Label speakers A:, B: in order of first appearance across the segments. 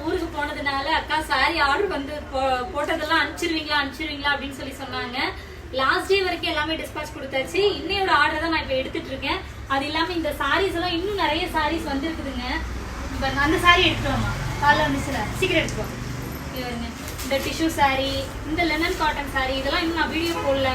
A: ஊருக்கு போனதுனால அக்கா சாரி ஆர்டர் வந்து போட்டதெல்லாம் அனுப்பிச்சிருவீங்களா அப்படின்னு சொல்லி சொன்னாங்க. லாஸ்ட் டே வரைக்கும் எல்லாமே டிஸ்பாச் கொடுத்தாச்சு. இன்னையோட ஆர்டர் தான் நான் இப்ப எடுத்துட்டு இருக்கேன். அது இல்லாம இந்த சாரீஸ் எல்லாம் இன்னும் நிறைய சாரீஸ் வந்துருக்குதுங்க. அந்த சாரி எடுத்துருவோமா? காலைல வந்துச்சுல, சீக்கிரம் எடுத்துருவோம். இந்த டிஷ்யூ சாரி, இந்த லெனன் காட்டன் சாரி, இதெல்லாம் இன்னும் நான் வீடியோ போடல.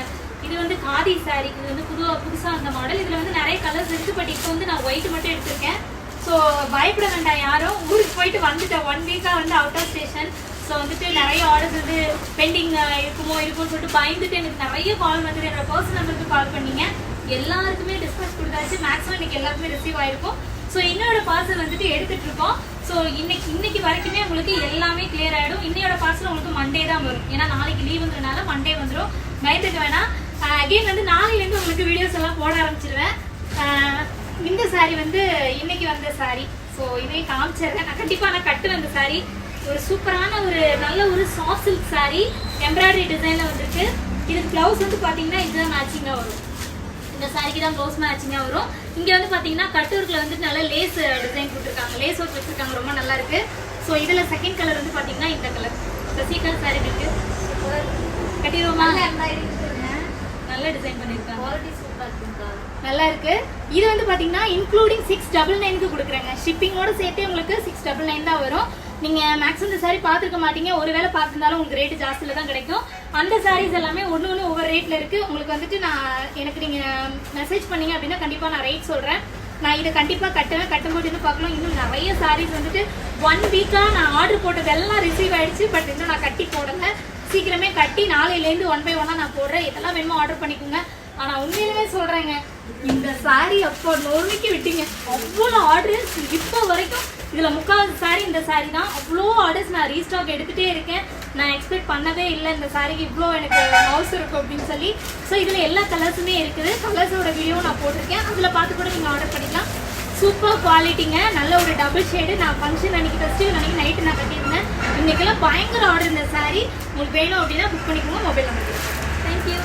A: இது வந்து காதி சாரி, இது வந்து புதுசா அந்த மாடல். இதுல வந்து நிறைய கலர்ஸ் இருக்கு. பட் இப்போ வந்து நான் ஒயிட் மட்டும் எடுத்திருக்கேன். ஸோ பயப்பட வேண்டாம் யாரும். ஊருக்கு போயிட்டு வந்துட்டேன், 1 வீக்கா வந்து அவுட் ஆஃப் ஸ்டேஷன். ஸோ வந்துட்டு நிறைய ஆர்டர்ஸ் வந்து பெண்டிங் இருக்கும்னு சொல்லிட்டு பயந்துட்டு எனக்கு நிறைய கால் வந்துட்டு என்னோட பர்சனல் நம்பருக்கு கால் பண்ணீங்க. எல்லாருக்குமே டிஸ்கஸ் கொடுத்தாச்சு. மேக்ஸிமம் இன்னைக்கு எல்லாருக்குமே ரிசீவ் ஆயிருக்கும். ஸோ இன்னோட பார்சல் வந்துட்டு எடுத்துட்டு இருக்கோம். ஸோ இன்னைக்கு வரைக்குமே உங்களுக்கு எல்லாமே கிளியர் ஆயிடும். இன்னையோட பார்சல் உங்களுக்கு மண்டே தான் வரும். ஏன்னா நாளைக்கு லீவுங்கிறதுனால மண்டே வந்துடும். பயந்துக்க வேணாம். அகெயின் வந்து நாளையிலேருந்து உங்களுக்கு வீடியோஸ் எல்லாம் போட ஆரம்பிச்சிருவேன். இந்த சாரி வந்து இன்னைக்கு வந்த சாரி. ஸோ இதையும் காமிச்சிடுறேன். நான் கண்டிப்பாக கட்டுவேன் இந்த சாரி. ஒரு சூப்பரான நல்ல ஒரு சாஃப்ட் சில்க் சாரி, எம்ப்ராய்டரி டிசைனில் வந்துருக்கு. இதுக்கு ப்ளவுஸ் வந்து பார்த்தீங்கன்னா இதுதான் மேட்சிங்காக வரும். இந்த சாரிக்கு தான் ப்ளவுஸ் மேட்சிங்காக வரும். இங்கே வந்து பார்த்தீங்கன்னா கட்டூர்க்கில் வந்துட்டு நல்ல லேஸ் டிசைன் கொடுத்துருக்காங்க, லேஸ் ஒர்க் வச்சுருக்காங்க, ரொம்ப நல்லா இருக்கு. ஸோ இதில் செகண்ட் கலர் வந்து பார்த்தீங்கன்னா இந்த கலர் சசிகல் சாரி இருக்கு. கட்டிடுவோமா? நல்ல டிசைன் பண்ணிருக்காங்க, நல்லா இருக்கு. இது வந்து பாத்தீங்கன்னா இன்க்ளூடிங் 699க்கு கொடுக்குறாங்க. ஷிப்பிங்கோட சேர்த்தே உங்களுக்கு 699 தான் வரும். நீங்க மேக்ஸிமம் இந்த சாரி பார்த்துருக்க மாட்டீங்க. ஒருவேளை பார்த்துருந்தாலும் உங்களுக்கு ரேட்டு ஜாஸ்தியில தான் கிடைக்கும். அந்த சாரீஸ் எல்லாமே ஒன்று ஒவ்வொரு ரேட்ல இருக்கு. உங்களுக்கு வந்துட்டு எனக்கு நீங்க மெசேஜ் பண்ணீங்க அப்படின்னா கண்டிப்பா நான் ரேட் சொல்றேன். நான் இதை கண்டிப்பா கட்டுவேன். கட்டும்போது இன்னும் பார்க்கலாம். இன்னும் நிறைய சாரீஸ் வந்துட்டு 1 வீக்கா நான் ஆர்டர் போட்டதெல்லாம் ரிசீவ் ஆயிடுச்சு. பட் இன்னும் நான் கட்டி போடல. சீக்கிரமே கட்டி நாளையிலேருந்து 1 by 1 நான் போடுறேன். இதெல்லாம் வேணுமோ ஆர்டர் பண்ணிக்கோங்க. ஆனா உண்மையிலுமே சொல்றேங்க, இந்த சாரி அப்போ நொறுக்கி விட்டீங்க. அவ்வளோ ஆர்டர்ஸ் இப்போ வரைக்கும். இதுல 3/4 சாரி இந்த சாரி தான். அவ்வளோ ஆர்டர்ஸ் நான் ரீஸ்டாக் எடுத்துட்டே இருக்கேன். நான் எக்ஸ்பெக்ட் பண்ணவே இல்லை இந்த சாரிக்கு இவ்வளோ எனக்கு ஹவுஸ் இருக்கும் அப்படின்னு சொல்லி. ஸோ இதுல எல்லா கலர்ஸுமே இருக்குது. கலர்ஸோட வீடியோ நான் போட்டிருக்கேன். அதுல பார்த்து கூட நீங்க ஆர்டர் பண்ணிக்கலாம். சூப்பர் குவாலிட்டிங்க, நல்ல ஒரு டபுள் ஷேடு. நான் ஃபங்க்ஷன் அன்னைக்கு ஃபெஸ்டிவல் அன்னைக்கு நைட்டு நான் கட்டியிருந்தேன். இன்னைக்கெல்லாம் பயங்கர ஆர்டர் இந்த சாரி. உங்களுக்கு வேணும் அப்படின்னா புக் பண்ணிக்கோங்க. Mobile number. தேங்க்யூ.